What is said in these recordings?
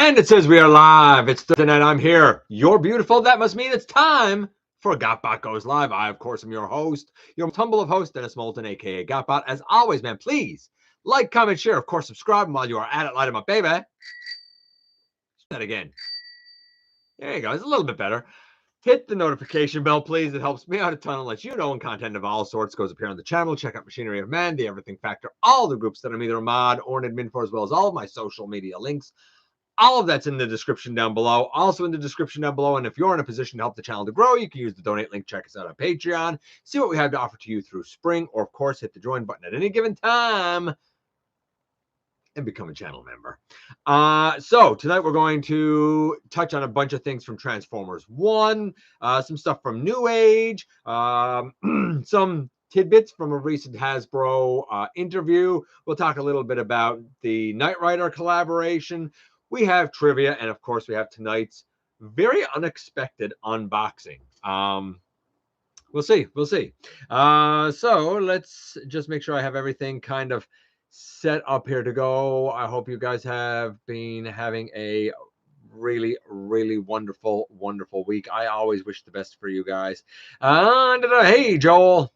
And it says we are live. It's Thursday night. I'm here. You're beautiful. That must mean it's time for GotBot Goes Live. I, of course, am your host, your tumble of host, Dennis Moulton, a.k.a. GotBot. As always, man, please like, comment, share. Of course, subscribe. And while you are at it, light them up, baby. That again. There you go. It's a little bit better. Hit the notification bell, please. It helps me out a ton and lets you know when content of all sorts goes up here on the channel. Check out Machinery of Man, The Everything Factor, all the groups that I'm either a mod or an admin for, as well as all of my social media links. All of that's in the description down below. Also in the description down below. And if you're in a position to help the channel to grow, you can use the donate link. Check us out on Patreon. See what we have to offer to you through spring. Or, of course, hit the join button at any given time and become a channel member. So tonight we're going to touch on a bunch of things from Transformers 1, some stuff from Newage, some tidbits from a recent Hasbro interview. We'll talk a little bit about the Knight Rider collaboration. We have trivia, and of course, we have tonight's very unexpected unboxing. We'll see. So let's just make sure I have everything kind of set up here to go. I hope you guys have been having a really, really wonderful week. I always wish the best for you guys. Hey, Joel.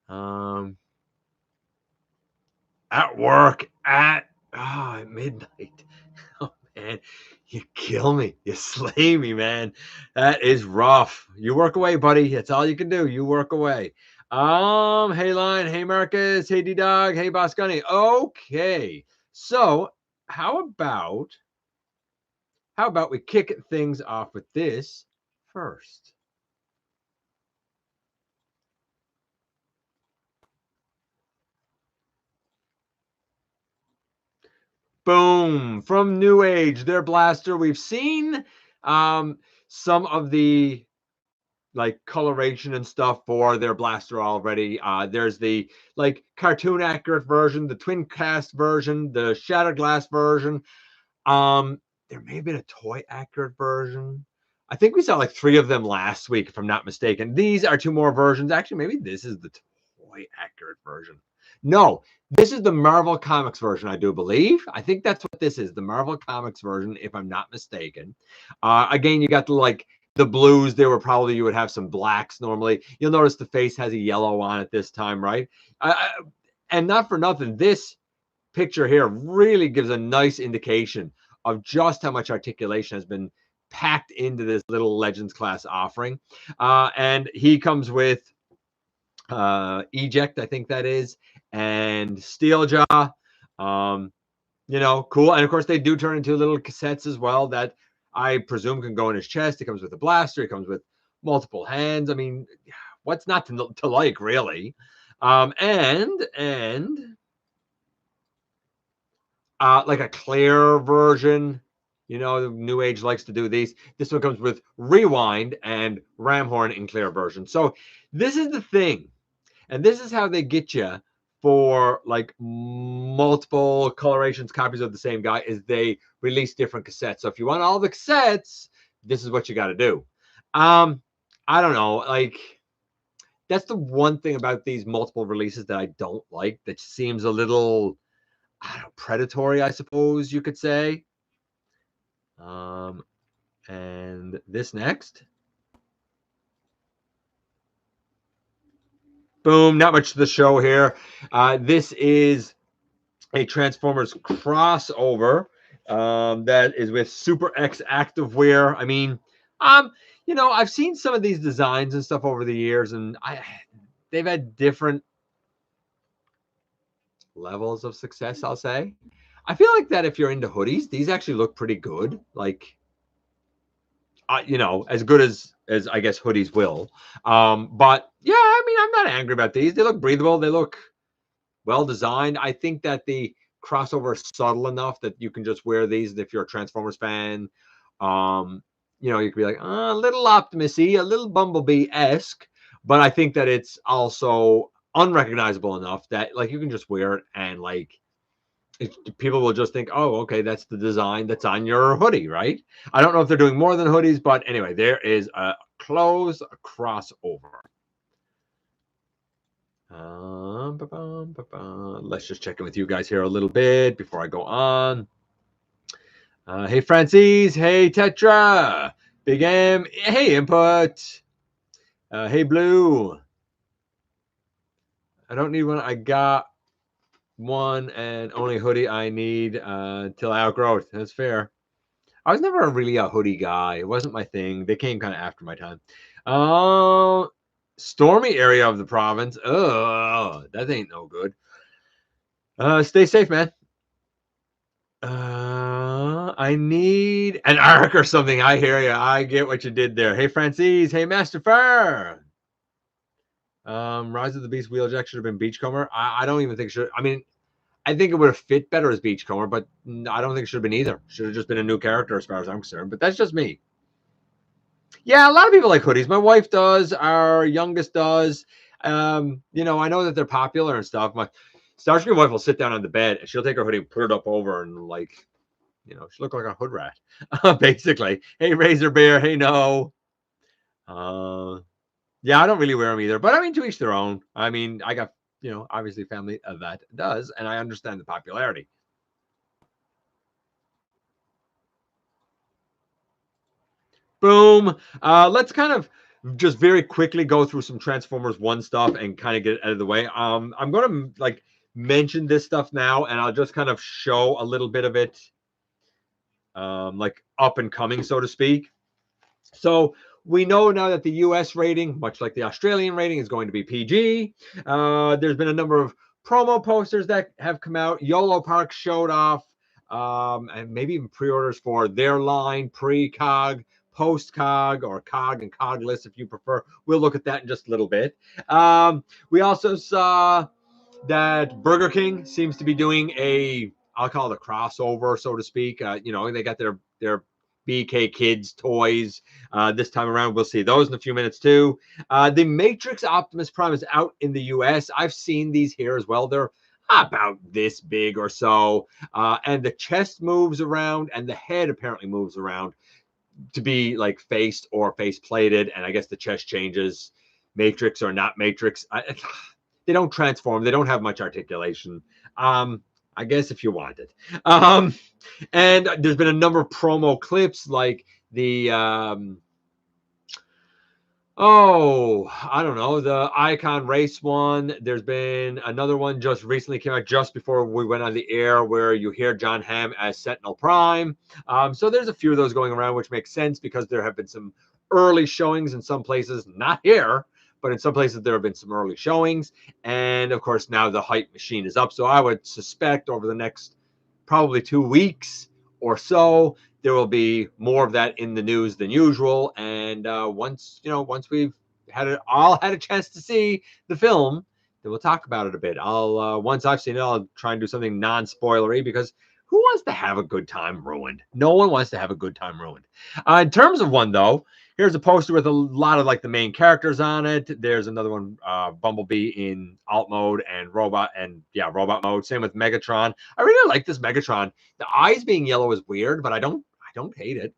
At work at midnight. Oh man, you kill me. You slay me, man. That is rough. You work away, buddy. That's all you can do. You work away. Hey Lion, hey Marcus, hey D-Dog, hey Boss Gunny. Okay. So how about we kick things off with this first? Boom, from Newage, their blaster. We've seen some of the like coloration and stuff for their blaster already. There's the like cartoon accurate version, the twin cast version, the shattered glass version. There may have been a toy accurate version. I think we saw like 3 of them last week, if I'm not mistaken. These are 2 more versions. Actually, maybe this is the toy accurate version. No, this is the Marvel Comics version, I do believe. I think that's what this is, the Marvel Comics version, if I'm not mistaken. Again, you got the blues. There were probably, you would have some blacks normally. You'll notice the face has a yellow on it this time, right? And not for nothing, this picture here really gives a nice indication of just how much articulation has been packed into this little Legends class offering. And he comes with Eject, I think that is, and Steeljaw. You know, cool. And of course, they do turn into little cassettes as well that I presume can go in his chest. It comes with a blaster. It comes with multiple hands. I mean, what's not to like, really? And like a clear version. You know, Newage likes to do these. This one comes with Rewind and Ramhorn in clear version. So this is the thing. And this is how they get you for like multiple colorations, copies of the same guy, is they release different cassettes. So if you want all the cassettes, this is what you got to do. I don't know. Like, that's the one thing about these multiple releases that I don't like. That seems a little, I don't know, predatory, I suppose you could say. And this next. Boom, not much to the show here. This is a Transformers crossover that is with Super X Activewear. I mean, you know, I've seen some of these designs and stuff over the years, and they've had different levels of success, I'll say. I feel like that if you're into hoodies, these actually look pretty good. Like, you know, as good as I guess hoodies will. But yeah, I mean, I'm not angry about these. They look breathable. They look well designed. I think that the crossover is subtle enough that you can just wear these if you're a Transformers fan. You know, you could be like, a little Optimus-y, a little Bumblebee-esque, but I think that it's also unrecognizable enough that like you can just wear it and like people will just think, oh, okay, that's the design that's on your hoodie, right? I don't know if they're doing more than hoodies, but anyway, there is a clothes crossover. Let's just check in with you guys here a little bit before I go on. Hey, Francis. Hey, Tetra. Big M. Hey, Input. Hey, Blue. I don't need one. I got one and only hoodie I need till I outgrow it. That's fair. I was never really a hoodie guy. It wasn't my thing. They came kind of after my time. Stormy area of the province. Oh, that ain't no good. Stay safe, man. I need an arc or something. I hear you. I get what you did there. Hey, Francis. Hey, Master Fur. Rise of the Beast Wheeljack should have been Beachcomber. I don't even think it should. I mean, I think it would have fit better as Beachcomber, but I don't think it should have been either. Should have just been a new character as far as I'm concerned. But that's just me. Yeah, a lot of people like hoodies. My wife does. Our youngest does. You know, I know that they're popular and stuff. My Starscream wife will sit down on the bed and she'll take her hoodie and put it up over and like, you know, she look like a hood rat, basically. Hey, Razor Bear. Hey, no. Yeah, I don't really wear them either, but I mean, to each their own. I mean, I got, you know, obviously family that does, and I understand the popularity. Boom. Let's kind of just very quickly go through some Transformers 1 stuff and kind of get it out of the way. I'm going to like mention this stuff now, and I'll just kind of show a little bit of it, like up and coming, so to speak. So we know now that the US rating, much like the Australian rating, is going to be PG. There's been a number of promo posters that have come out. YOLOPARK showed off, and maybe even pre-orders for their line, pre-COG, post-COG, or COG and COGless if you prefer. We'll look at that in just a little bit. We also saw that Burger King seems to be doing a, I'll call it a crossover, so to speak. You know, they got their BK Kids toys this time around. We'll see those in a few minutes too. The Matrix Optimus Prime is out in the US. I've seen these here as well. They're about this big or so, and the chest moves around and the head apparently moves around to be like faced or face plated, and I guess the chest changes, Matrix or not Matrix. They don't transform. They don't have much articulation. I guess if you want it. And there's been a number of promo clips like the I don't know, the Icon Race one. There's been another one just recently came out just before we went on the air where you hear John Hamm as Sentinel Prime. So there's a few of those going around, which makes sense because there have been some early showings in some places, not here, but in some places there have been some early showings. And of course, now the hype machine is up. So I would suspect over the next probably 2 weeks or so, there will be more of that in the news than usual. And once we've all had a chance to see the film, then we'll talk about it a bit. I'll once I've seen it, I'll try and do something non-spoilery because who wants to have a good time ruined? No one wants to have a good time ruined. In terms of one though, here's a poster with a lot of like the main characters on it. There's another one, Bumblebee in alt mode and robot mode. Same with Megatron. I really like this Megatron. The eyes being yellow is weird, but I don't hate it.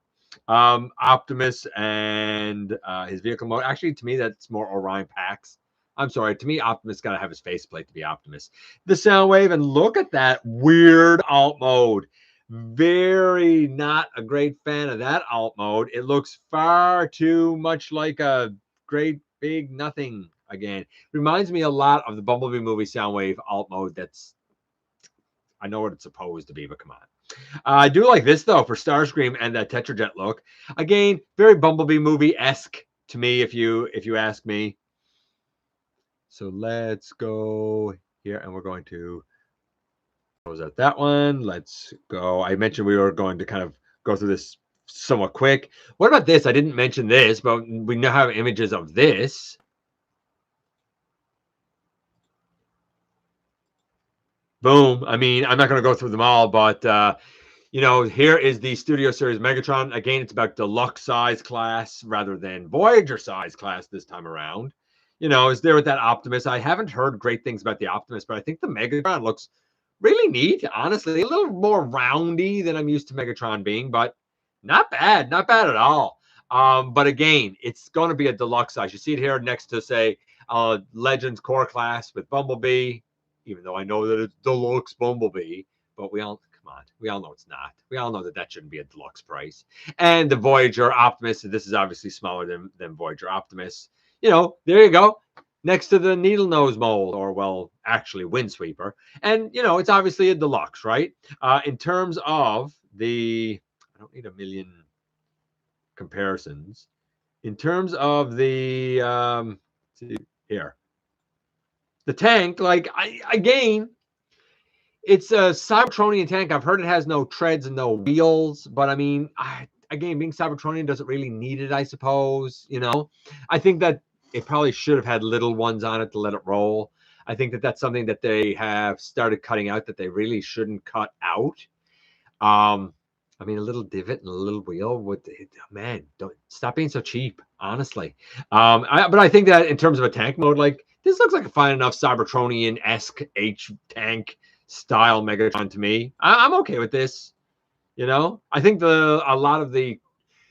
Optimus and his vehicle mode. Actually, to me, that's more Orion Pax. I'm sorry. To me, Optimus got to have his faceplate to be Optimus. The Soundwave, and look at that weird alt mode. Very not a great fan of that alt mode. It looks far too much like a great big nothing again. Reminds me a lot of the Bumblebee movie Soundwave alt mode. That's, I know what it's supposed to be, but come on. I do like this though for Starscream and that Tetrajet look. Again, very Bumblebee movie-esque to me, if you ask me. So let's go here, and we're going to close out that one. Let's go. I mentioned we were going to kind of go through this somewhat quick. What about this? I didn't mention this, but we now have images of this. Boom. I mean, I'm not going to go through them all, but you know, here is the Studio Series Megatron. Again, it's about deluxe size class rather than Voyager size class this time around. You know, is there with that Optimus? I haven't heard great things about the Optimus, but I think the Megatron looks really neat, honestly. A little more roundy than I'm used to Megatron being, but not bad. Not bad at all. But again, it's going to be a deluxe size. You see it here next to, say, Legends Core class with Bumblebee, even though I know that it's deluxe Bumblebee, but we all, come Come on. We all know it's not. We all know that that shouldn't be a deluxe price. And the Voyager Optimus, this is obviously smaller than Voyager Optimus. You know, there you go. Next to the needle nose mold, or well, actually Windsweeper. And, you know, it's obviously a deluxe, right? In terms of the, I don't need a million comparisons. In terms of the, here, the tank, like, again, it's a Cybertronian tank. I've heard it has no treads and no wheels, but I mean, again, being Cybertronian doesn't really need it, I suppose. You know, I think that it probably should have had little ones on it to let it roll. I think that that's something that they have started cutting out that they really shouldn't cut out. I mean, a little divot and a little wheel would, man, don't stop being so cheap, honestly. But I think that in terms of a tank mode, like, this looks like a fine enough Cybertronian-esque H tank style Megatron to me. I'm okay with this. You know, I think a lot of the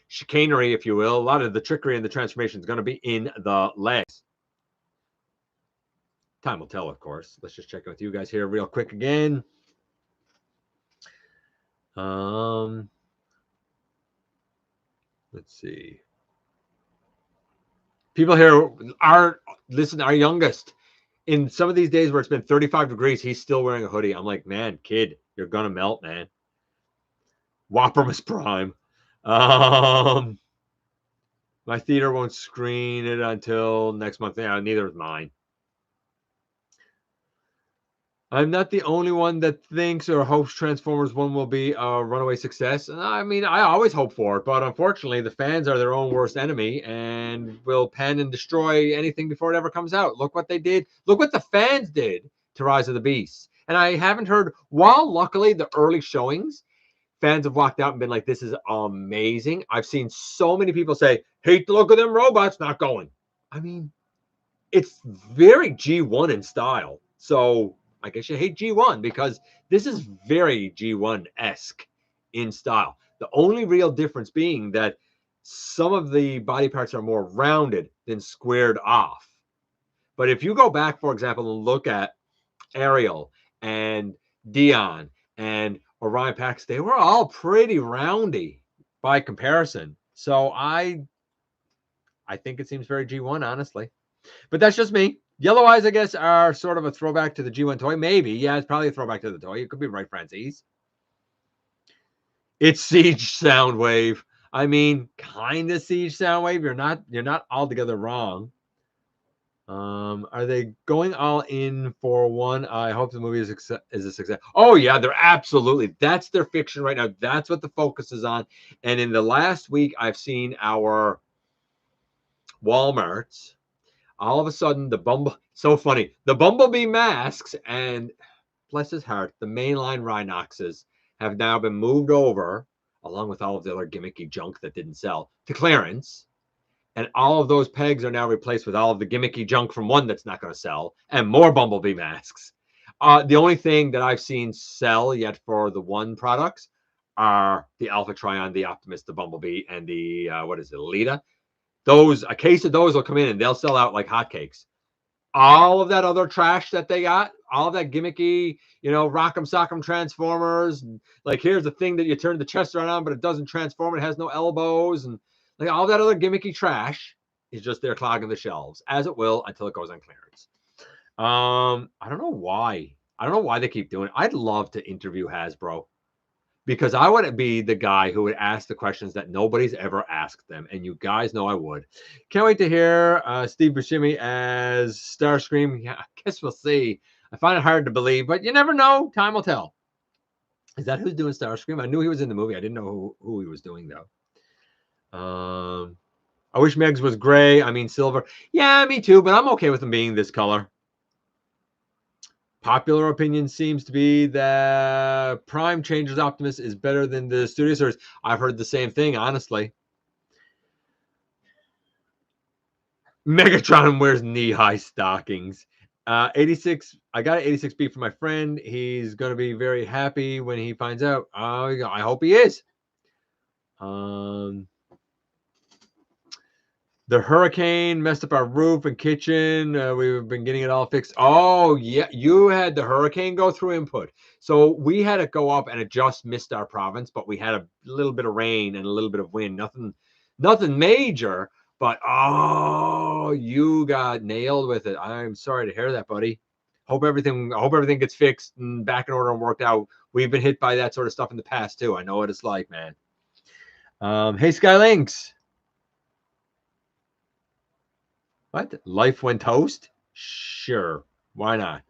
chicanery, if you will, a lot of the trickery and the transformation is going to be in the legs. Time will tell, of course. Let's just check in with you guys here real quick again. Let's see. People here are, listen, our youngest. In some of these days where it's been 35 degrees, he's still wearing a hoodie. I'm like, man, kid, you're going to melt, man. Whoppermas Prime. My theater won't screen it until next month. Yeah, neither is mine. I'm not the only one that thinks or hopes Transformers 1 will be a runaway success. I mean, I always hope for it, but unfortunately, the fans are their own worst enemy and will pen and destroy anything before it ever comes out. Look what they did. Look what the fans did to Rise of the Beasts. And I haven't heard, while luckily the early showings, fans have walked out and been like, this is amazing. I've seen so many people say, hate the look of them robots, not going. I mean, it's very G1 in style. So I guess you hate G1 because this is very G1-esque in style. The only real difference being that some of the body parts are more rounded than squared off. But if you go back, for example, and look at Ariel and Dion and Orion Pax, they were all pretty roundy by comparison. So I think it seems very G1, honestly. But that's just me. Yellow eyes, I guess, are sort of a throwback to the G1 toy. Maybe. Yeah, it's probably a throwback to the toy. You could be right, Francis. It's Siege Soundwave. I mean, kind of Siege Soundwave. You're not altogether wrong. Are they going all in for one? I hope the movie is a success. Oh, yeah, they're absolutely. That's their fiction right now. That's what the focus is on. And in the last week, I've seen our Walmarts. All of a sudden, so funny. The Bumblebee masks and, bless his heart, the mainline Rhinoxes have now been moved over, along with all of the other gimmicky junk that didn't sell, to clearance. And all of those pegs are now replaced with all of the gimmicky junk from one that's not going to sell, and more Bumblebee masks. The only thing that I've seen sell yet for the one products are the Alpha Trion, the Optimus, the Bumblebee, and the, Alita. A case of those will come in and they'll sell out like hotcakes. All of that other trash that they got, all of that gimmicky, rock'em sock'em Transformers, like here's the thing that you turn the chest around on, but it doesn't transform, it has no elbows, and like all that other gimmicky trash is just there clogging the shelves, as it will until it goes on clearance. I don't know why. I don't know why they keep doing it. I'd love to interview Hasbro, because I want to be the guy who would ask the questions that nobody's ever asked them. And you guys know I would. Can't wait to hear Steve Buscemi as Starscream. Yeah, I guess we'll see. I find it hard to believe, but you never know. Time will tell. Is that who's doing Starscream? I knew he was in the movie. I didn't know who he was doing, though. I wish Megs was gray. I mean, silver. Yeah, me too, but I'm okay with him being this color. Popular opinion seems to be that Prime Changer's Optimus is better than the Studio Series. I've heard the same thing, honestly. Megatron wears knee-high stockings. 86. I got an 86B for my friend. He's going to be very happy when he finds out. I hope he is. The hurricane messed up our roof and kitchen. We've been getting it all fixed. Oh, yeah. You had the hurricane go through input. So we had it go up and it just missed our province, but we had a little bit of rain and a little bit of wind. Nothing major, but oh, you got nailed with it. I'm sorry to hear that, buddy. I hope everything gets fixed and back in order and worked out. We've been hit by that sort of stuff in the past too. I know what it's like, man. Hey, Skylinks. What? Life when toast? Sure. Why not?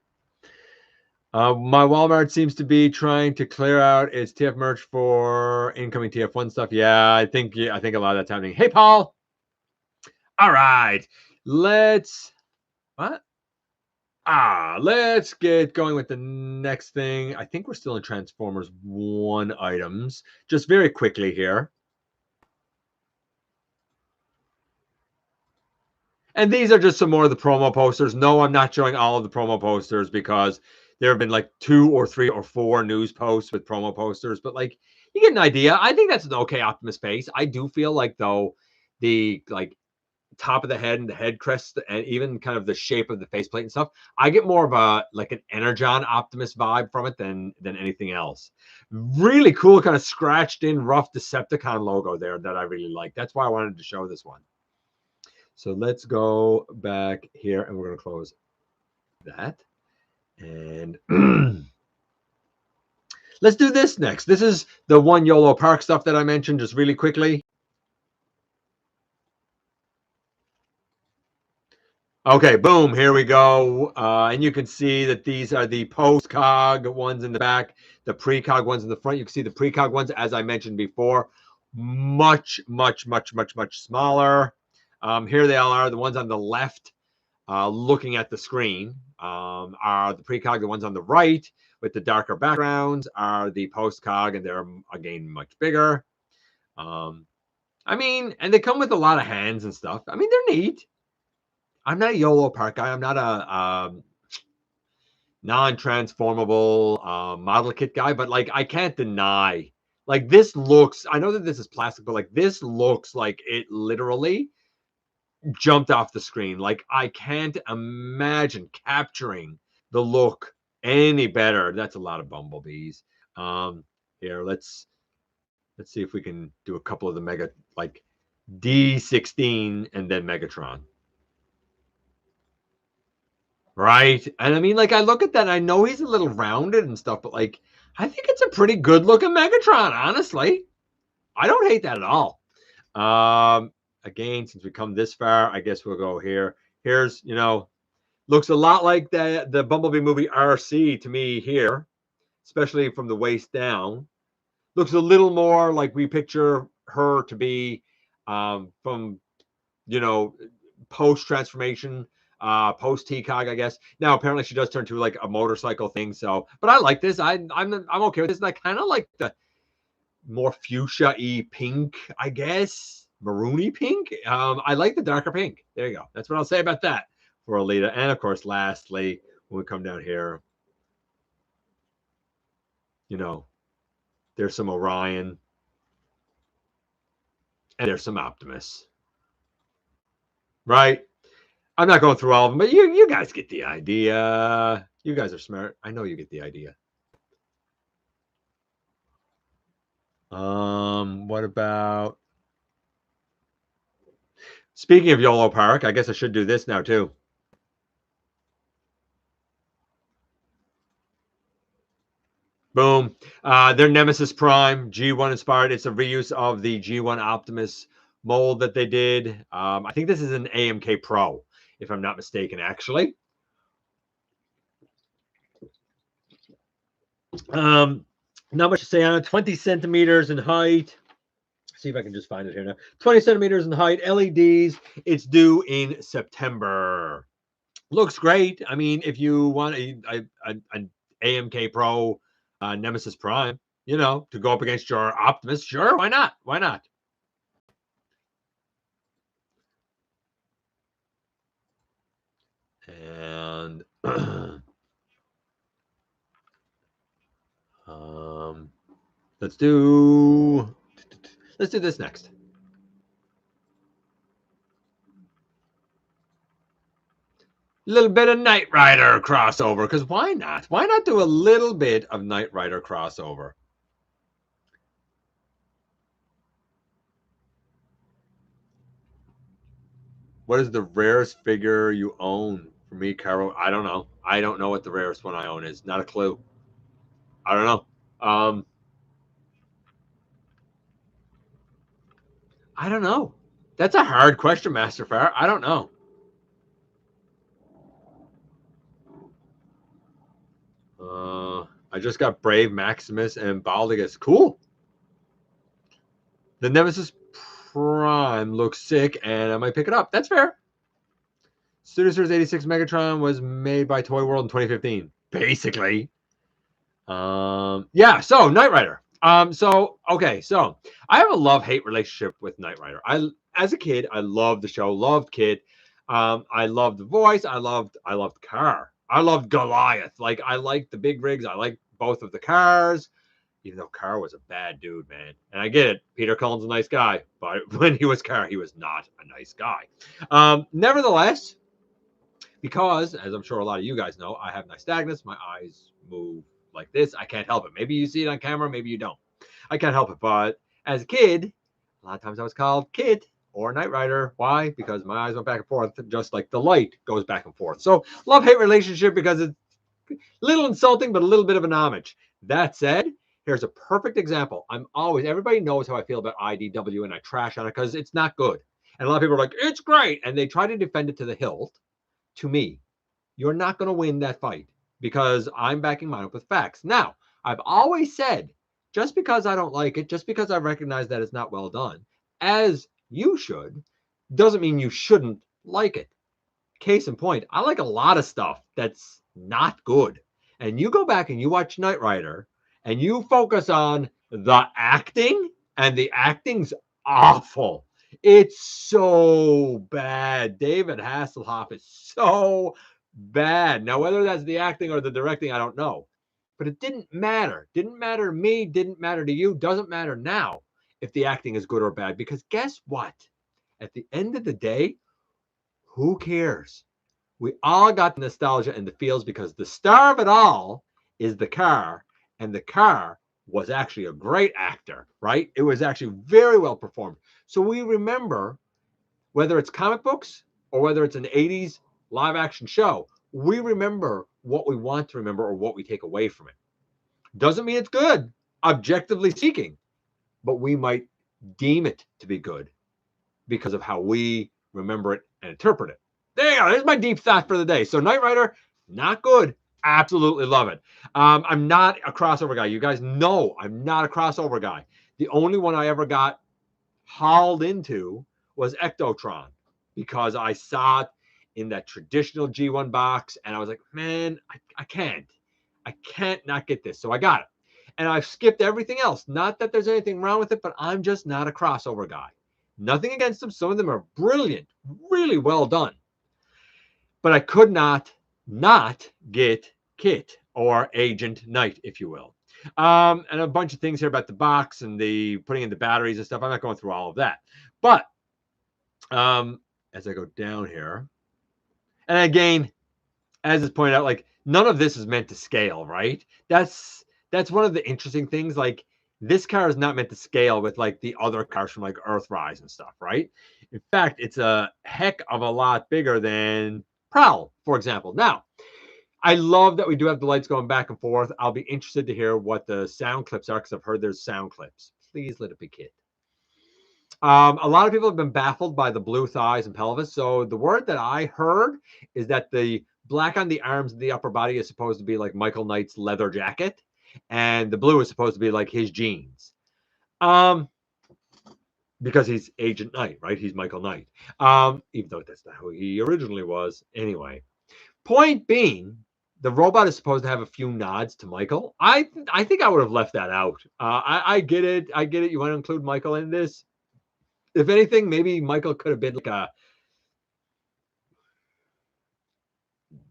My Walmart seems to be trying to clear out its TF merch for incoming TF1 stuff. Yeah, I think a lot of that's happening. Hey, Paul. All right. Let's what? Let's get going with the next thing. I think we're still in Transformers 1 items. Just very quickly here. And these are just some more of the promo posters. No, I'm not showing all of the promo posters because there have been like 2 or 3 or 4 news posts with promo posters, but like you get an idea. I think that's an okay Optimus face. I do feel like though the like top of the head and the head crest and even kind of the shape of the faceplate and stuff, I get more of a like an Energon Optimus vibe from it than anything else. Really cool kind of scratched in rough Decepticon logo there that I really like. That's why I wanted to show this one. So let's go back here and we're going to close that. And let's do this next. This is the one YOLOPARK stuff that I mentioned just really quickly. Okay, boom, here we go. And you can see that these are the post-cog ones in the back, the pre-cog ones in the front. You can see the pre-cog ones, as I mentioned before, much, much, much, much, much smaller. Here they all are, the ones on the left looking at the screen are the precog. The ones on the right with the darker backgrounds are the postcog, and they're again much bigger. I mean, and they come with a lot of hands and stuff. I mean, they're neat. I'm not a YOLOPARK guy. I'm not a non-transformable model kit guy, but like I can't deny, like this looks. I know that this is plastic, but like this looks like it literally jumped off the screen. Like I can't imagine capturing the look any better. That's a lot of bumblebees. Here, let's see if we can do a couple of the mega like D16 and then Megatron. Right? And I mean, like I look at that, I know he's a little rounded and stuff, but like I think it's a pretty good looking Megatron, honestly. I don't hate that at all. Again, since we come this far, I guess we'll go here. Here's, looks a lot like the Bumblebee movie RC to me here, especially from the waist down. Looks a little more like we picture her to be from, you know, post transformation, post TCOG, I guess. Now apparently she does turn to like a motorcycle thing. So, but I like this. I'm okay with this. And I kind of like the more fuchsia-y pink, I guess, maroony pink. I like the darker pink. There you go. That's what I'll say about that for Alita. And of course, lastly, when we come down here, there's some Orion and there's some Optimus. Right? I'm not going through all of them, but you guys get the idea. You guys are smart. I know you get the idea. What about speaking of YOLOPARK, I guess I should do this now too. Boom. Their Nemesis Prime, G1 inspired. It's a reuse of the G1 Optimus mold that they did. I think this is an AMK Pro, if I'm not mistaken, actually. Not much to say on it. 20 centimeters in height. See if I can just find it here now. 20 centimeters in height, LEDs. It's due in September. Looks great. I mean, if you want an AMK Pro Nemesis Prime, to go up against your Optimus, sure, why not? Why not? And let's do this next. little bit of Knight Rider crossover, because why not? Why not do a little bit of Knight Rider crossover? What is the rarest figure you own? For me, Caro, I don't know. I don't know what the rarest one I own is. Not a clue. I don't know. I don't know. That's a hard question, Master Farr. I don't know. I just got Brave, Maximus, and Baldigus. Cool. The Nemesis Prime looks sick, and I might pick it up. That's fair. Studio Series 86 Megatron was made by Toy World in 2015. Basically. Yeah, so Knight Rider. Okay, so I have a love-hate relationship with Knight Rider. As a kid, I loved the show, loved K.I.T.T. I loved the voice, I loved the car. I loved Goliath. Like, I liked the big rigs, I liked both of the cars, even though Carr was a bad dude, man. And I get it, Peter Cullen's a nice guy, but when he was Carr, he was not a nice guy. Nevertheless, because, as I'm sure a lot of you guys know, I have nystagmus, my eyes move like this. I can't help it. Maybe you see it on camera, maybe you don't. I can't help it. But as a kid, a lot of times I was called K.I.T.T. or Knight Rider. Why? Because my eyes went back and forth, just like the light goes back and forth. So love-hate relationship, because it's a little insulting, but a little bit of an homage. That said, here's a perfect example. Everybody knows how I feel about IDW, and I trash on it because it's not good. And a lot of people are like, it's great. And they try to defend it to the hilt. To me, you're not going to win that fight, because I'm backing mine up with facts. Now, I've always said, just because I don't like it, just because I recognize that it's not well done, as you should, doesn't mean you shouldn't like it. Case in point, I like a lot of stuff that's not good. And you go back and you watch Knight Rider and you focus on the acting, and the acting's awful. It's so bad. David Hasselhoff is so bad. Now, whether that's the acting or the directing, I don't know. But it didn't matter. Didn't matter to me, didn't matter to you, doesn't matter now if the acting is good or bad. Because guess what? At the end of the day, who cares? We all got the nostalgia and the feels, because the star of it all is the car, and the car was actually a great actor, right? It was actually very well performed. So we remember, whether it's comic books or whether it's an 80s live action show, we remember what we want to remember or what we take away from it. Doesn't mean it's good, objectively speaking, but we might deem it to be good because of how we remember it and interpret it. There you go. There's my deep thought for the day. So Knight Rider, not good. Absolutely love it. I'm not a crossover guy. You guys know I'm not a crossover guy. The only one I ever got hauled into was Ectotron, because I saw it in that traditional G1 box, and I was like, man, I can't not get this. So I got it. And I've skipped everything else. Not that there's anything wrong with it, but I'm just not a crossover guy. Nothing against them. Some of them are brilliant, really well done. But I could not get K.I.T.T. or Agent Knight, if you will. And a bunch of things here about the box and the putting in the batteries and stuff. I'm not going through all of that. But as I go down here, and again, as is pointed out, like, none of this is meant to scale, right? That's one of the interesting things. Like, this car is not meant to scale with like the other cars from like Earthrise and stuff, right? In fact, it's a heck of a lot bigger than Prowl, for example. Now, I love that we do have the lights going back and forth. I'll be interested to hear what the sound clips are, because I've heard there's sound clips. Please let it be K.I.T.T. A lot of people have been baffled by the blue thighs and pelvis. So the word that I heard is that the black on the arms and the upper body is supposed to be like Michael Knight's leather jacket, and the blue is supposed to be like his jeans. Because he's Agent Knight, right? He's Michael Knight. Even though that's not who he originally was. Anyway, point being, the robot is supposed to have a few nods to Michael. I think I would have left that out. I get it. I get it. You want to include Michael in this. If anything, maybe Michael could have been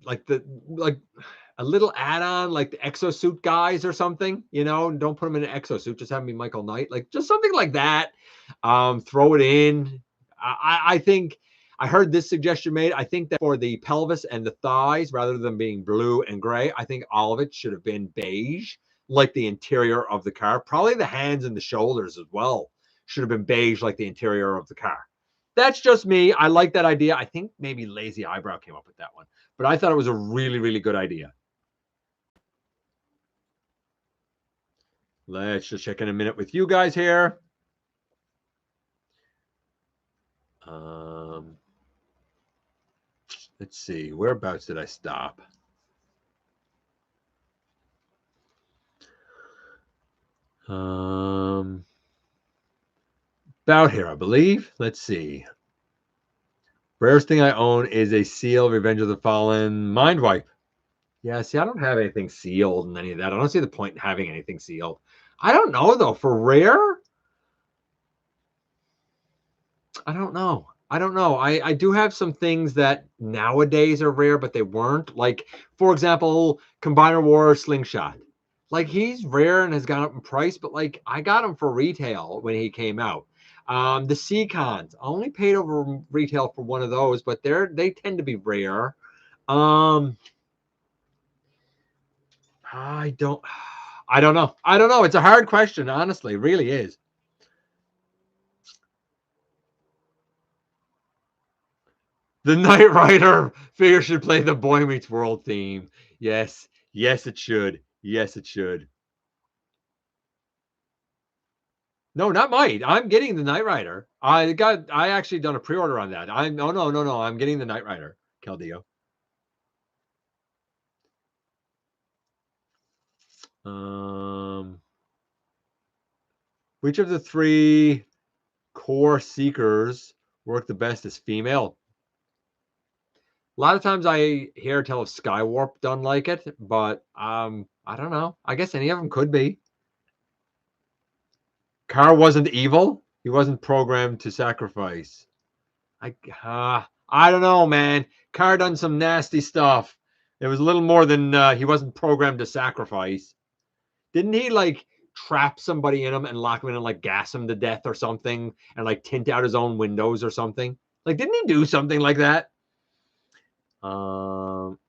like a little add-on, like the exosuit guys or something, you know. Don't put him in an exosuit, just have him be Michael Knight, like just something like that. Throw it in. I think I heard this suggestion made. I think that for the pelvis and the thighs, rather than being blue and gray, I think all of it should have been beige, like the interior of the car. Probably the hands and the shoulders as well should have been beige, like the interior of the car. That's just me. I like that idea. I think maybe Lazy Eyebrow came up with that one, but I thought it was a really, really good idea. Let's just check in a minute with you guys here. Let's see. Whereabouts did I stop? About here, I believe. Let's see. Rarest thing I own is a seal, Revenge of the Fallen, Mind Wipe. Yeah, see, I don't have anything sealed and any of that. I don't see the point in having anything sealed. I don't know, though. For rare, I don't know. I don't know. I do have some things that nowadays are rare, but they weren't. Like, for example, Combiner War Slingshot. Like, he's rare and has gone up in price, but like, I got him for retail when he came out. The Seacons, I only paid over retail for one of those, but they tend to be rare. I don't know. I don't know. It's a hard question, honestly. It really is. The Knight Rider figure should play the Boy Meets World theme. Yes. Yes, it should. Yes, it should. No, not might. I'm getting the Knight Rider. I actually done a pre-order on that. No. I'm getting the Knight Rider, Caldeo. Which of the three core seekers work the best as female? A lot of times I hear tell of Skywarp done like it, but I don't know. I guess any of them could be. Car wasn't evil. He wasn't programmed to sacrifice. I don't know, man. Car done some nasty stuff. It was a little more than he wasn't programmed to sacrifice. Didn't he like trap somebody in him and lock him in and like gas him to death or something and like tint out his own windows or something? Like, didn't he do something like that?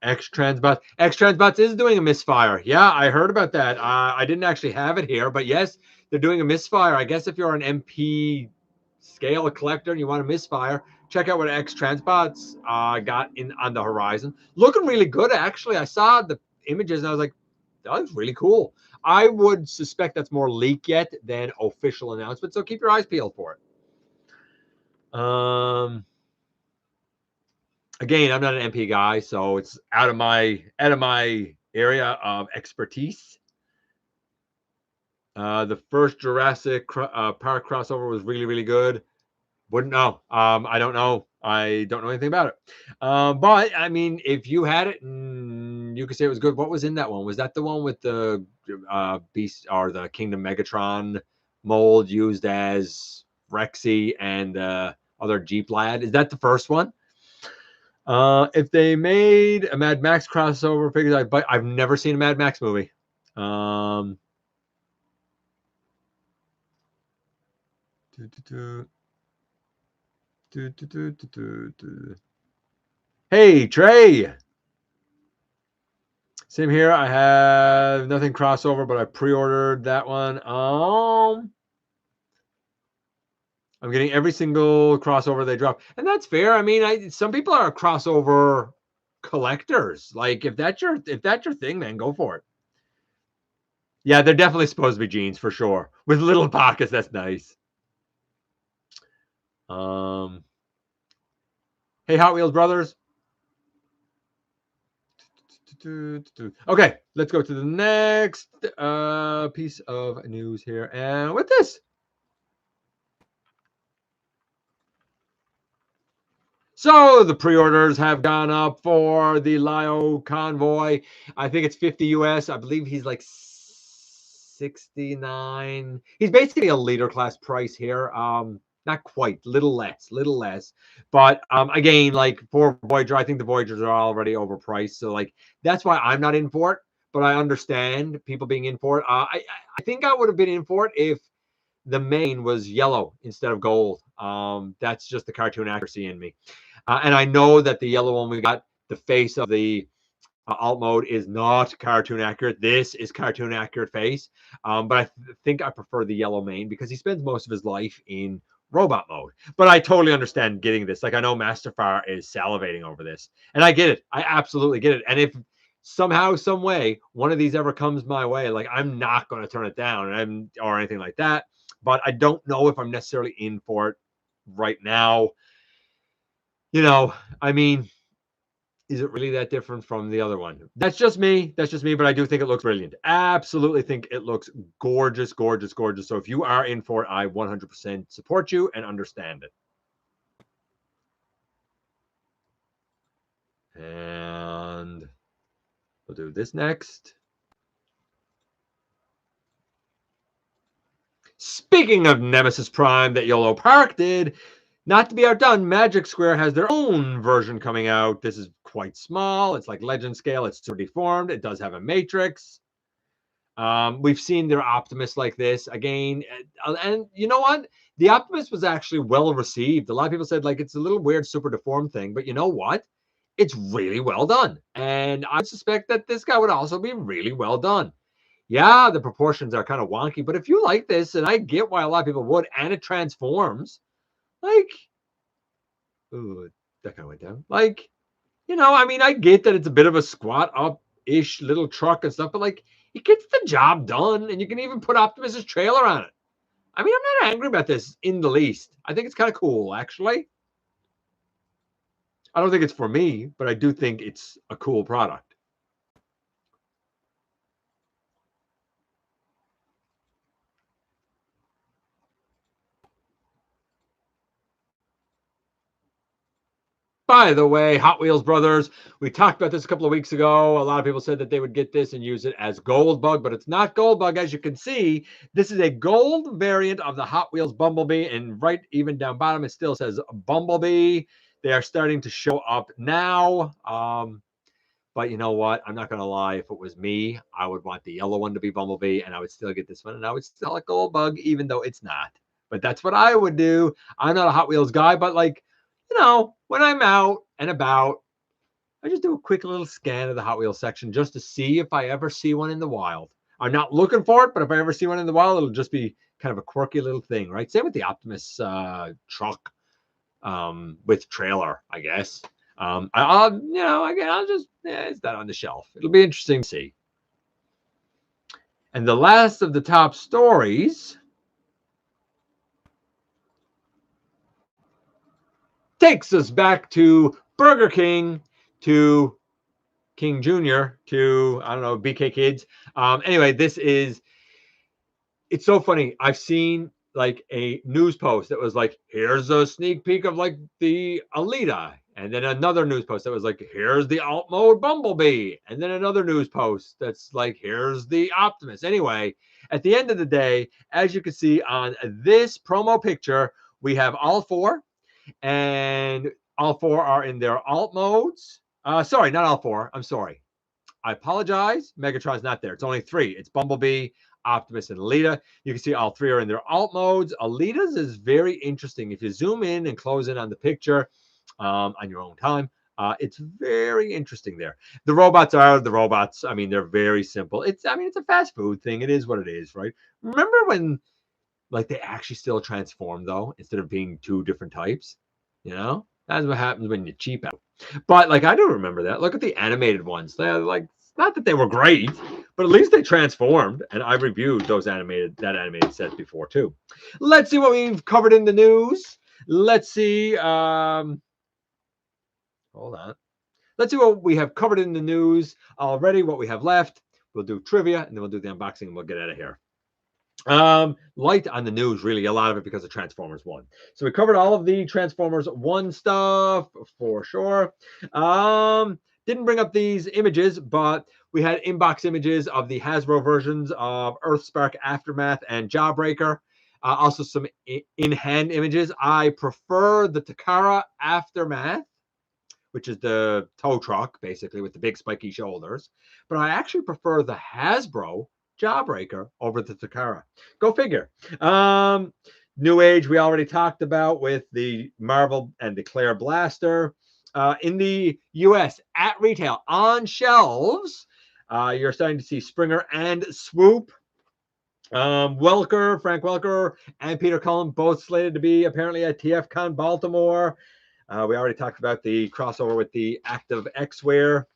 X Transbots is doing a misfire. Yeah, I heard about that. I didn't actually have it here, but yes, they're doing a misfire. I guess if you're an MP scale collector and you want a misfire, check out what X Transbots got in on the horizon. Looking really good, actually. I saw the images and I was like, that looks really cool. I would suspect that's more leak yet than official announcement, so keep your eyes peeled for it. Again, I'm not an MP guy, so it's out of my area of expertise. The first Jurassic Park crossover was really, really good. Wouldn't know. I don't know. I don't know anything about it. But I mean, if you had it, you could say it was good. What was in that one? Was that the one with the Beast or the Kingdom Megatron mold used as Rexy and other Jeep lad? Is that the first one? If they made a Mad Max crossover figure, I've never seen a Mad Max movie. Hey, Trey. Same here. I have nothing crossover, but I pre-ordered that one. I'm getting every single crossover they drop, and that's fair. I mean, some people are crossover collectors. Like, if that's your thing, man, go for it. Yeah, they're definitely supposed to be jeans for sure, with little pockets. That's nice. Hey, Hot Wheels brothers. Okay, let's go to the next piece of news here, and with this. So the pre-orders have gone up for the Lio Convoy. I think it's 50 US. I believe he's like 69. He's basically a leader class price here. Not quite, little less. But again, like for Voyager, I think the Voyagers are already overpriced. So like that's why I'm not in for it. But I understand people being in for it. I think I would have been in for it if the main was yellow instead of gold. That's just the cartoon accuracy in me. And I know that the yellow one we got, the face of the alt mode is not cartoon accurate. This is cartoon accurate face. But I think I prefer the yellow mane because he spends most of his life in robot mode. But I totally understand getting this. Like, I know Masterfire is salivating over this. And I get it. I absolutely get it. And if somehow, some way, one of these ever comes my way, like, I'm not going to turn it down or anything like that. But I don't know if I'm necessarily in for it right now. You know, I mean, is it really that different from the other one? That's just me. That's just me. But I do think it looks brilliant. Absolutely think it looks gorgeous, gorgeous, gorgeous. So if you are in for it, I 100% support you and understand it. And we'll do this next. Speaking of Nemesis Prime that YOLOPARK did, not to be outdone, Magic Square has their own version coming out. This is quite small. It's like legend scale. It's super deformed. It does have a matrix. We've seen their Optimus like this again. And you know what? The Optimus was actually well received. A lot of people said, like, it's a little weird, super deformed thing. But you know what? It's really well done. And I suspect that this guy would also be really well done. Yeah, the proportions are kind of wonky. But if you like this, and I get why a lot of people would, and it transforms, like, ooh, that kind of went down. Like, I mean, I get that it's a bit of a squat up-ish little truck and stuff, but like, it gets the job done, and you can even put Optimus's trailer on it. I mean, I'm not angry about this in the least. I think it's kind of cool, actually. I don't think it's for me, but I do think it's a cool product. By the way, Hot Wheels Brothers, we talked about this a couple of weeks ago. A lot of people said that they would get this and use it as Goldbug, but it's not Goldbug. As you can see, this is a gold variant of the Hot Wheels Bumblebee, and right even down bottom, it still says Bumblebee. They are starting to show up now. But you know what? I'm not going to lie. If it was me, I would want the yellow one to be Bumblebee, and I would still get this one, and I would still like Goldbug, even though it's not. But that's what I would do. I'm not a Hot Wheels guy, but like, when I'm out and about, I just do a quick little scan of the Hot Wheels section just to see if I ever see one in the wild. I'm not looking for it, but if I ever see one in the wild, it'll just be kind of a quirky little thing, right? Same with the Optimus truck with trailer, I guess. I'll just, it's that on the shelf. It'll be interesting to see. And the last of the top stories takes us back to Burger King, to King Jr., to, I don't know, BK Kids. Anyway, it's so funny. I've seen like a news post that was like, here's a sneak peek of like the Alita. And then another news post that was like, here's the alt mode Bumblebee. And then another news post that's like, here's the Optimus. Anyway, at the end of the day, as you can see on this promo picture, we have all four. And all four are in their alt modes. Sorry, not all four. I'm sorry. I apologize. Megatron's not there. It's only three. It's Bumblebee, Optimus, and Alita. You can see all three are in their alt modes. Alita's is very interesting. If you zoom in and close in on the picture on your own time, it's very interesting there. The robots are the robots. I mean, they're very simple. It's a fast food thing. It is what it is, right? Remember when like they actually still transform though, instead of being two different types? That's what happens when you cheap out. But like I do remember that. Look at the animated ones. They're like, not that they were great, but at least they transformed. And I reviewed that animated set before too. Let's see what we've covered in the news. Let's see. Hold on. Let's see what we have covered in the news already. What we have left. We'll do trivia and then we'll do the unboxing and we'll get out of here. Light on the news, really, a lot of it because of Transformers 1. So we covered all of the Transformers 1 stuff for sure. Didn't bring up these images, but we had inbox images of the Hasbro versions of Earthspark Aftermath and Jawbreaker. Also some in-hand images. I prefer the Takara Aftermath, which is the tow truck, basically, with the big spiky shoulders. But I actually prefer the Hasbro Jawbreaker over the Takara. Go figure. Newage, we already talked about with the Marvel and Declare Blaster. In the US, at retail, on shelves, you're starting to see Springer and Swoop. Frank Welker, and Peter Cullen, both slated to be apparently at TFCon Baltimore. We already talked about the crossover with the Active X-Ware.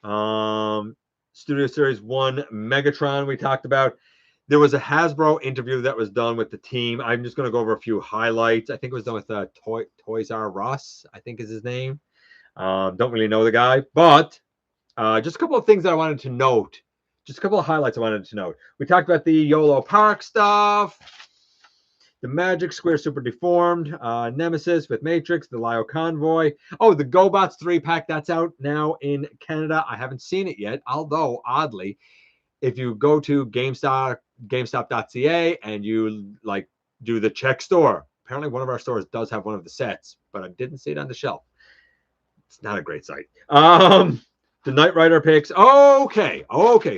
Studio Series 1 Megatron we talked about. There was a Hasbro interview that was done with the team. I'm just going to go over a few highlights. I think it was done with Toys R Us, I think is his name. Don't really know the guy, but just a couple of things that I wanted to note. Just a couple of highlights I wanted to note. We talked about the YOLOPARK stuff, the Magic Square Super Deformed, Nemesis with Matrix, the Lio Convoy. Oh, the GoBots 3-pack, that's out now in Canada. I haven't seen it yet, although, oddly, if you go to GameStop.ca and you like do the check store, apparently one of our stores does have one of the sets, but I didn't see it on the shelf. It's not a great site. The Knight Rider picks. Okay.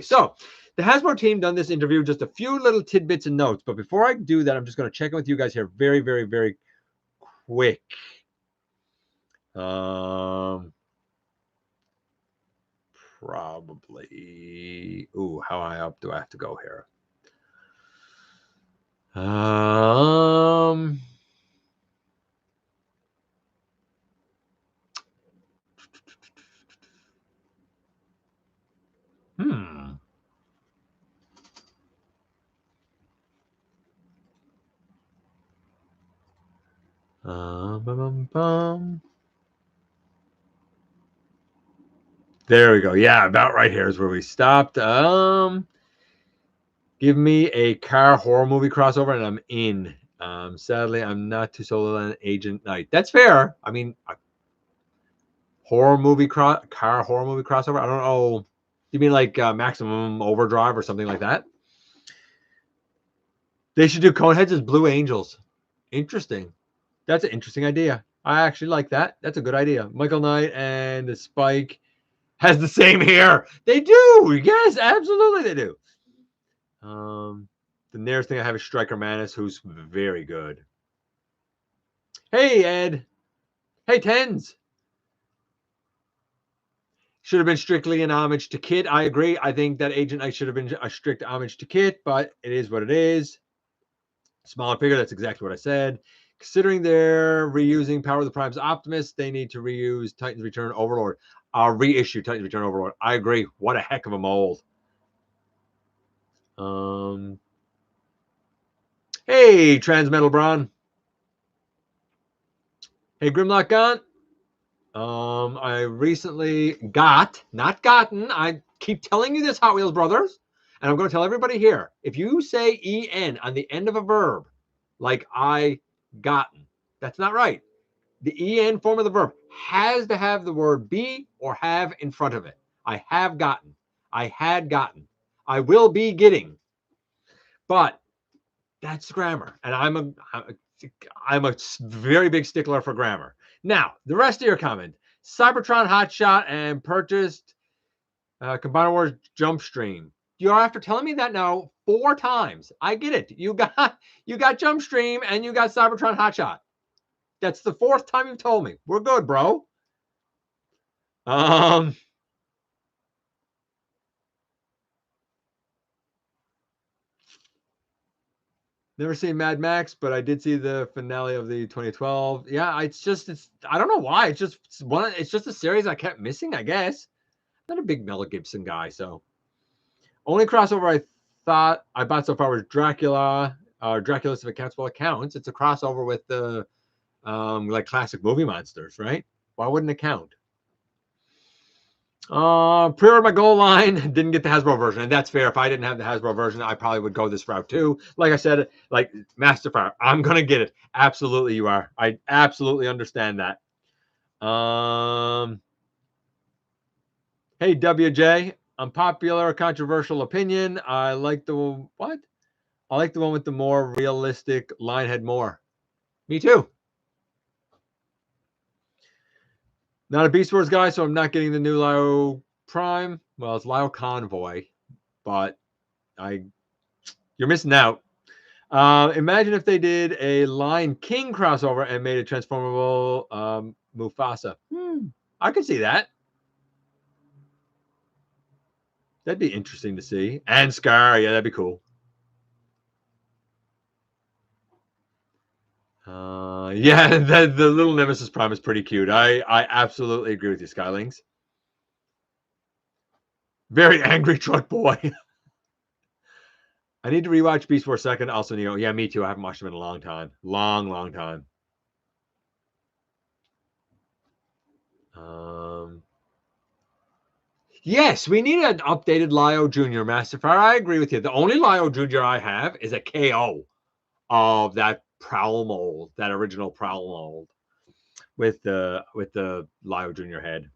So the Hasbro team done this interview, just a few little tidbits and notes. But before I do that, I'm just going to check in with you guys here very, very, very quick. Probably. Ooh, how high up do I have to go here? There we go. Yeah, about right here is where we stopped. Give me a car horror movie crossover and I'm in. Sadly, I'm not too sold on Agent Knight. That's fair. I mean, car horror movie crossover. I don't know. You mean like Maximum Overdrive or something like that? They should do Coneheads as Blue Angels. Interesting. That's an interesting idea. I actually like that. That's a good idea. Michael Knight and the Spike has the same hair. They do. Yes, absolutely they do. The nearest thing I have is Striker Manus, who's very good. Hey, Ed. Hey, Tens. Should have been strictly an homage to K.I.T.T. I agree. I think that Agent Knight should have been a strict homage to K.I.T.T, but it is what it is. Smaller figure, that's exactly what I said. Considering they're reusing Power of the Prime's Optimus, they need to reuse Titans Return Overlord. Reissue Titans Return Overlord. I agree. What a heck of a mold. Hey, Transmetal Braun. Hey, Grimlock Gaunt. I recently not gotten. I keep telling you this, Hot Wheels brothers, and I'm going to tell everybody here. If you say en on the end of a verb, like I gotten, that's not right. The en form of the verb has to have the word be or have in front of it. I have gotten. I had gotten. I will be getting. But that's grammar, and I'm a very big stickler for grammar. Now, the rest of your comment. Cybertron Hotshot and purchased Combiner Wars Jump Stream. You're after telling me that now 4 times. I get it. You got Jump Stream and you got Cybertron Hotshot. That's the 4th time you've told me. We're good, bro. Never seen Mad Max, but I did see the finale of the 2012. Yeah, it's I don't know why. It's just a series I kept missing, I guess. I'm not a big Mel Gibson guy, so only crossover I thought I bought so far was Dracula, Dracula's if it counts. Well, it counts. It's a crossover with the like classic movie monsters, right? Why wouldn't it count? Pre-ordered my goal line, didn't get the Hasbro version, and that's fair. If I didn't have the Hasbro version, I probably would go this route too. Like I said, like Masterfire, I'm gonna get it. Absolutely, you are. I absolutely understand that. Hey WJ, unpopular, controversial opinion. I like the what? I like the one with the more realistic line head more. Me too. Not a Beast Wars guy, so I'm not getting the new Lio Prime. Well, it's Lio Convoy, but you're missing out. Imagine if they did a Lion King crossover and made a transformable Mufasa. I could see that. That'd be interesting to see. And Scar, yeah, that'd be cool. Yeah, the little Nemesis Prime is pretty cute. I absolutely agree with you, Skylings. Very angry truck boy. I need to rewatch Beast Wars Second. Also, Neo. Yeah, me too. I haven't watched them in a long time. Long time. Yes, we need an updated Lio Jr. Masterfire. I agree with you. The only Lio Jr. I have is a KO of that Prowl mold, that original Prowl mold with the Lio Jr. head.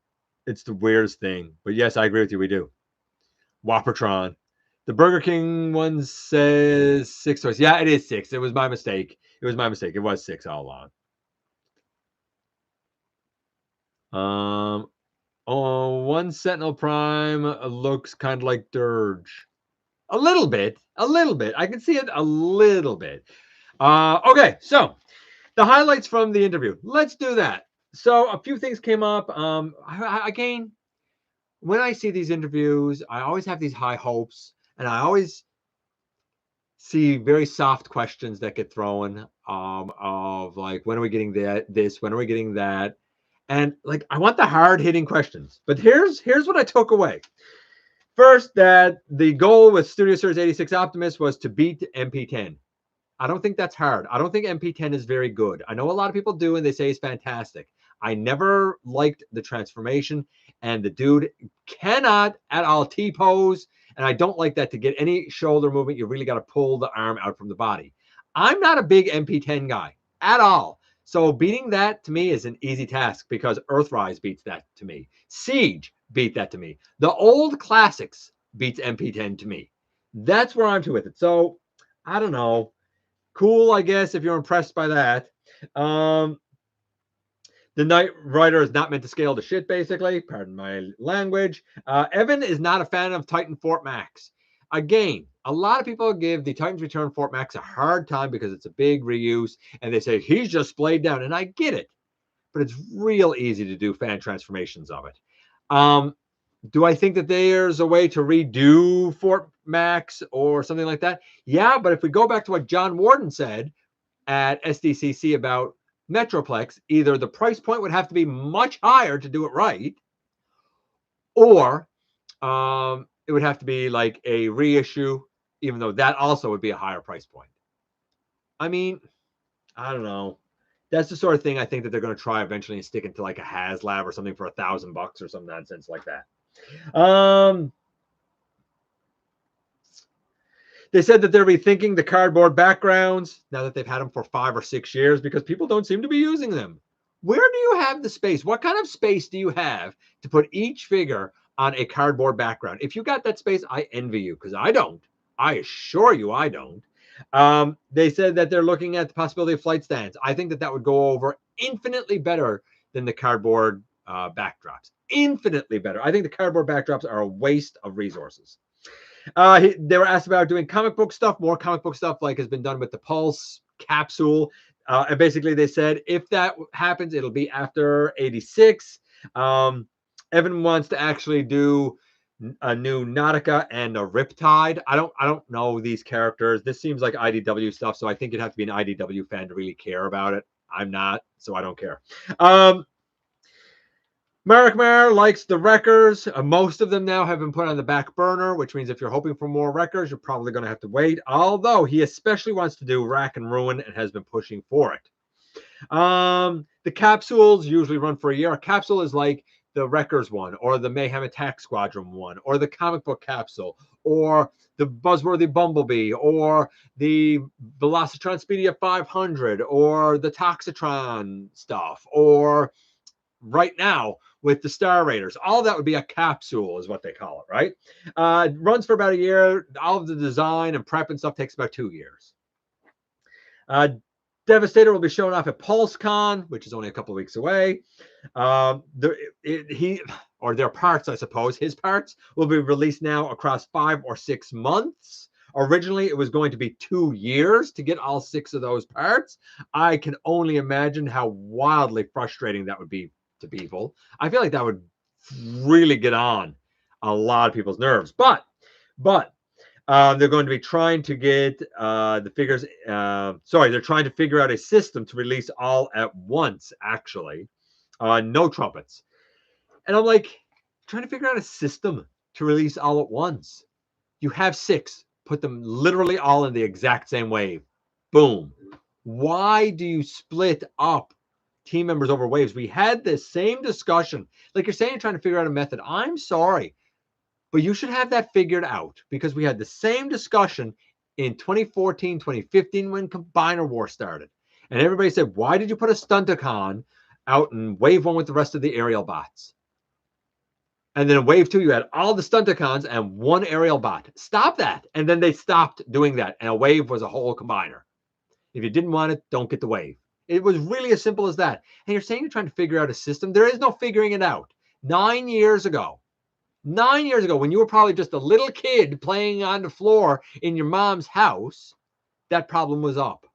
It's the weirdest thing. But yes, I agree with you. We do. Whoppertron. The Burger King one says 6 toys. Yeah, it is 6. It was my mistake. It was my mistake. It was 6 all along. Oh, one Sentinel Prime looks kind of like Dirge. A little bit. A little bit. I can see it a little bit. Okay, so the highlights from the interview. Let's do that. So a few things came up. Again, when I see these interviews, I always have these high hopes, and I always see very soft questions that get thrown of like, when are we getting this? When are we getting that? And like, I want the hard hitting questions. But here's what I took away. First, that the goal with Studio Series 86 Optimus was to beat MP10. I don't think that's hard. I don't think MP10 is very good. I know a lot of people do, and they say it's fantastic. I never liked the transformation, and the dude cannot at all T-pose, and I don't like that. To get any shoulder movement, you really got to pull the arm out from the body. I'm not a big MP10 guy at all. So beating that to me is an easy task because Earthrise beats that to me. Siege beat that to me. The old classics beats MP10 to me. That's where I'm to with it. So I don't know. Cool, I guess, if you're impressed by that. The Knight Rider is not meant to scale to shit, basically. Pardon my language. Evan is not a fan of Titan Fort Max. Again, a lot of people give the Titans Return Fort Max a hard time because it's a big reuse, and they say he's just splayed down, and I get it, but it's real easy to do fan transformations of it. Do I think that there's a way to redo Fort Max or something like that? Yeah, but if we go back to what John Warden said at SDCC about Metroplex, either the price point would have to be much higher to do it right, or it would have to be like a reissue, even though that also would be a higher price point. I mean, I don't know. That's the sort of thing I think that they're going to try eventually and stick into like a HasLab or something for $1,000 or some nonsense like that. They said that they're rethinking the cardboard backgrounds now that they've had them for 5 or 6 years because people don't seem to be using them. Where do you have the space? What kind of space do you have to put each figure on a cardboard background? If you got that space, I envy you because I don't. I assure you I don't. They said that they're looking at the possibility of flight stands. I think that that would go over infinitely better than the cardboard backdrops. Infinitely better. I think the cardboard backdrops are a waste of resources. They were asked about doing comic book stuff, more comic book stuff like has been done with the Pulse capsule. And basically they said if that happens, it'll be after 86. Evan wants to actually do a new Nautica and a Riptide. I don't know these characters. This seems like IDW stuff, so I think you'd have to be an IDW fan to really care about it. I'm not, so I don't care. Marek Mar likes the Wreckers. Most of them now have been put on the back burner, which means if you're hoping for more Wreckers, you're probably going to have to wait. Although he especially wants to do Rack and Ruin and has been pushing for it. The capsules usually run for a year. A capsule is like the Wreckers one, or the Mayhem Attack Squadron one, or the comic book capsule, or the Buzzworthy Bumblebee, or the Velocitron Speedia 500, or the Toxitron stuff, or right now with the Star Raiders. All that would be a capsule is what they call it, right? It runs for about a year. All of the design and prep and stuff takes about 2 years. Devastator will be showing off at PulseCon, which is only a couple of weeks away. Their parts, I suppose, his parts will be released now across 5 or 6 months, Originally, it was going to be 2 years to get all 6 of those parts. I can only imagine how wildly frustrating that would be to people. I feel like that would really get on a lot of people's nerves. But they're going to be trying to get the figures. They're trying to figure out a system to release all at once. Actually, no trumpets. And I'm like, trying to figure out a system to release all at once. You have 6. Put them literally all in the exact same wave. Boom. Why do you split up team members over waves? We had this same discussion. Like you're saying, you're trying to figure out a method. I'm sorry, but you should have that figured out, because we had the same discussion in 2014, 2015 when Combiner War started. And everybody said, why did you put a Stunticon out in wave 1 with the rest of the aerial bots? And then in wave 2, you had all the Stunticons and 1 aerial bot. Stop that. And then they stopped doing that. And a wave was a whole combiner. If you didn't want it, don't get the wave. It was really as simple as that. And you're saying you're trying to figure out a system. There is no figuring it out. 9 years ago, when you were probably just a little kid playing on the floor in your mom's house, that problem was up.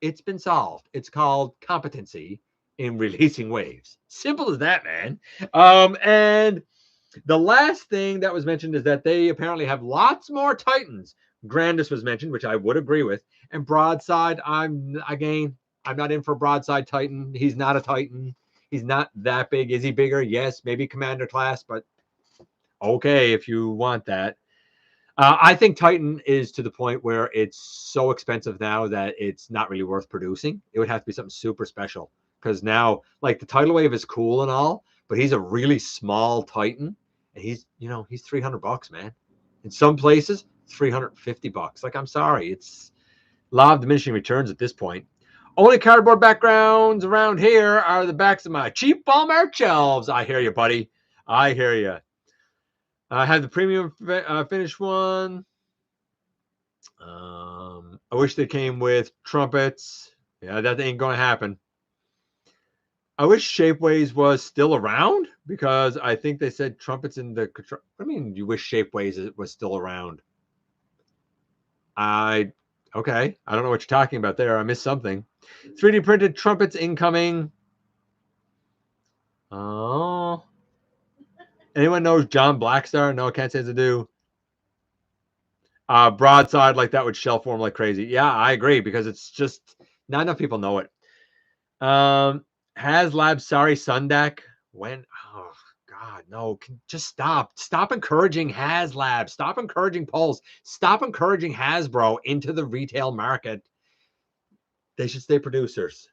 It's been solved. It's called competency in releasing waves. Simple as that, man. And the last thing that was mentioned is that they apparently have lots more Titans. Grandis was mentioned, which I would agree with. And Broadside, I'm not in for Broadside Titan. He's not a Titan. He's not that big. Is he bigger? Yes, maybe Commander class, but okay, if you want that. I think Titan is to the point where it's so expensive now that it's not really worth producing. It would have to be something super special, because now, like, the Tidal Wave is cool and all, but he's a really small Titan, and he's $300, man. In some places, $350. Like, I'm sorry, it's law of diminishing returns at this point. Only cardboard backgrounds around here are the backs of my cheap Walmart shelves. I hear you, buddy. I hear you. I have the premium finish one. I wish they came with trumpets. Yeah, that ain't going to happen. I wish Shapeways was still around, because I think they said trumpets in the control. I mean, you wish Shapeways was still around. Okay. I don't know what you're talking about there. I missed something. 3D printed trumpets incoming. Oh. Anyone knows John Blackstar? No, can't say it's a do. Broadside, like, that would shell form like crazy. Yeah, I agree, because it's just not enough people know it. HasLab, sorry, Sundak. When? Oh God, no! Just stop encouraging HasLab. Stop encouraging Pulse. Stop encouraging Hasbro into the retail market. They should stay producers.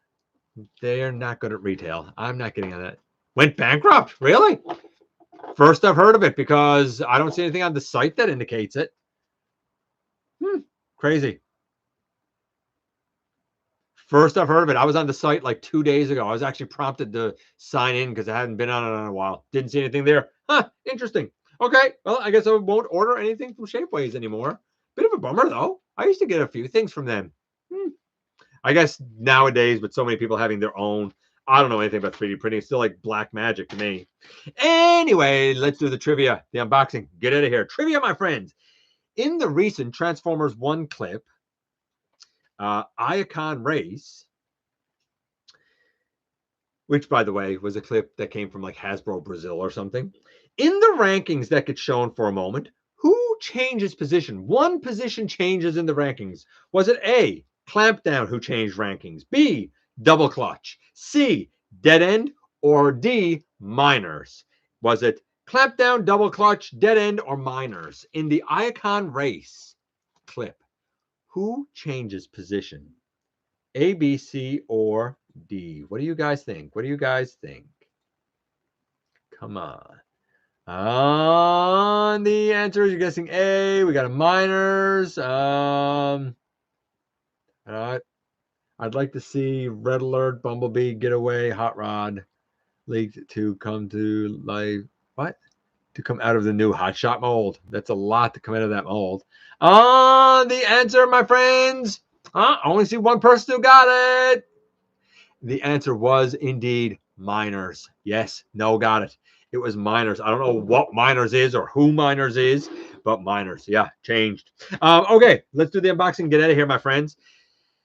They are not good at retail. I'm not getting on that. Went bankrupt? Really? First I've heard of it, because I don't see anything on the site that indicates it. Crazy. First I've heard of it. I was on the site like 2 days ago. I was actually prompted to sign in because I hadn't been on it in a while. Didn't see anything there. Huh, interesting. Okay, well, I guess I won't order anything from Shapeways anymore. Bit of a bummer, though. I used to get a few things from them. I guess nowadays, with so many people having their own, I don't know anything about 3D printing. It's still like black magic to me. Anyway, let's do the trivia, the unboxing. Get out of here. Trivia, my friends. In the recent Transformers 1 clip, Icon Race, which, by the way, was a clip that came from like Hasbro Brazil or something. In the rankings that get shown for a moment, who changes position? One position changes in the rankings. Was it A, Clampdown, who changed rankings? B, Double Clutch? C, Dead End? Or D, Miners? Was it Clampdown, Double Clutch, Dead End, or Miners? In the Icon Race clip, who changes position? A, B, C, or D? What do you guys think? What do you guys think? Come on. The answer is, you're guessing A. We got a Miners. I'd like to see Red Alert, Bumblebee, Getaway, Hot Rod leaked to come to life. What? To come out of the new Hot Shot mold. That's a lot to come out of that mold. The answer, my friends. I only see one person who got it. The answer was indeed Miners. Yes, no, got it. it was Miners. I don't know what Miners is or who Miners is, but Miners, yeah, changed. Okay, let's do the unboxing and get out of here, my friends.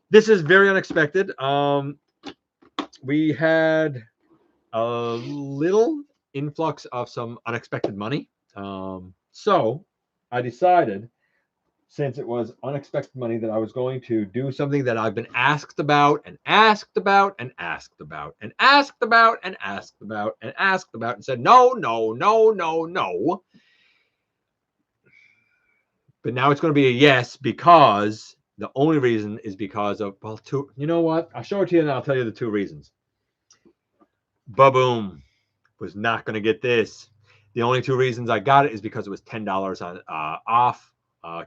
This is very unexpected. We had a little influx of some unexpected money. So I decided, since it was unexpected money, that I was going to do something that I've been asked about and asked about and asked about and asked about and asked about and asked about and said, no, no, no, no, no. But now it's going to be a yes, because the only reason is because of, well, two, you know what? I'll show it to you and I'll tell you the two reasons. Ba-boom. Was not going to get this. The only two reasons I got it is because it was $10 on off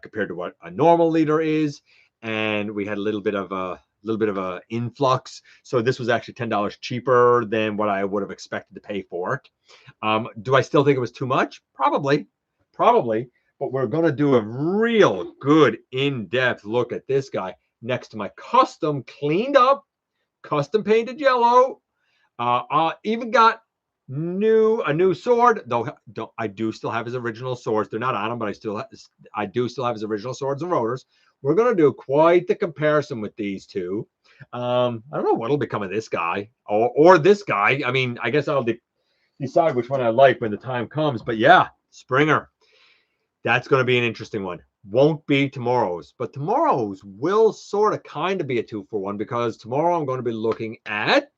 compared to what a normal liter is, and we had a little bit of a influx. So this was actually $10 cheaper than what I would have expected to pay for it. Do I still think it was too much? Probably. But we're going to do a real good in-depth look at this guy next to my custom cleaned up, custom painted yellow. Even got a new sword, though I do still have his original swords. They're not on him, but I do still have his original swords and rotors. We're going to do quite the comparison with these two. I don't know what'll become of this guy or this guy. I mean, I guess I'll decide which one I like when the time comes. But yeah, Springer. That's going to be an interesting one. Won't be tomorrow's, but tomorrow's will sort of kind of be a 2-for-1, because tomorrow I'm going to be looking at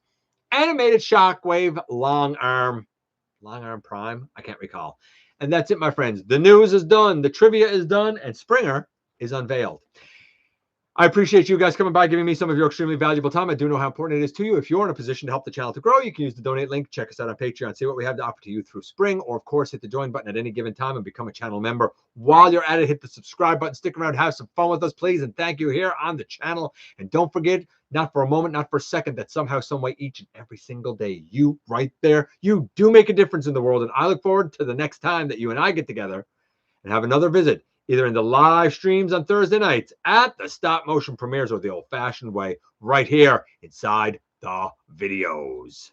animated Shockwave long arm prime. I can't recall. And that's it, my friends. The news is done. The trivia is done, and Springer is unveiled. I appreciate you guys coming by, giving me some of your extremely valuable time. I do know how important it is to you. If you're in a position to help the channel to grow, you can use the donate link. Check us out on Patreon. See what we have to offer to you through Spring, or of course, hit the join button at any given time and become a channel member. While you're at it, hit the subscribe button. Stick around, have some fun with us, please. And thank you here on the channel. And don't forget, not for a moment, not for a second, that somehow, some way, each and every single day, you right there, you do make a difference in the world. And I look forward to the next time that you and I get together and have another visit, either in the live streams on Thursday nights, at the stop motion premieres, or the old fashioned way right here inside the videos.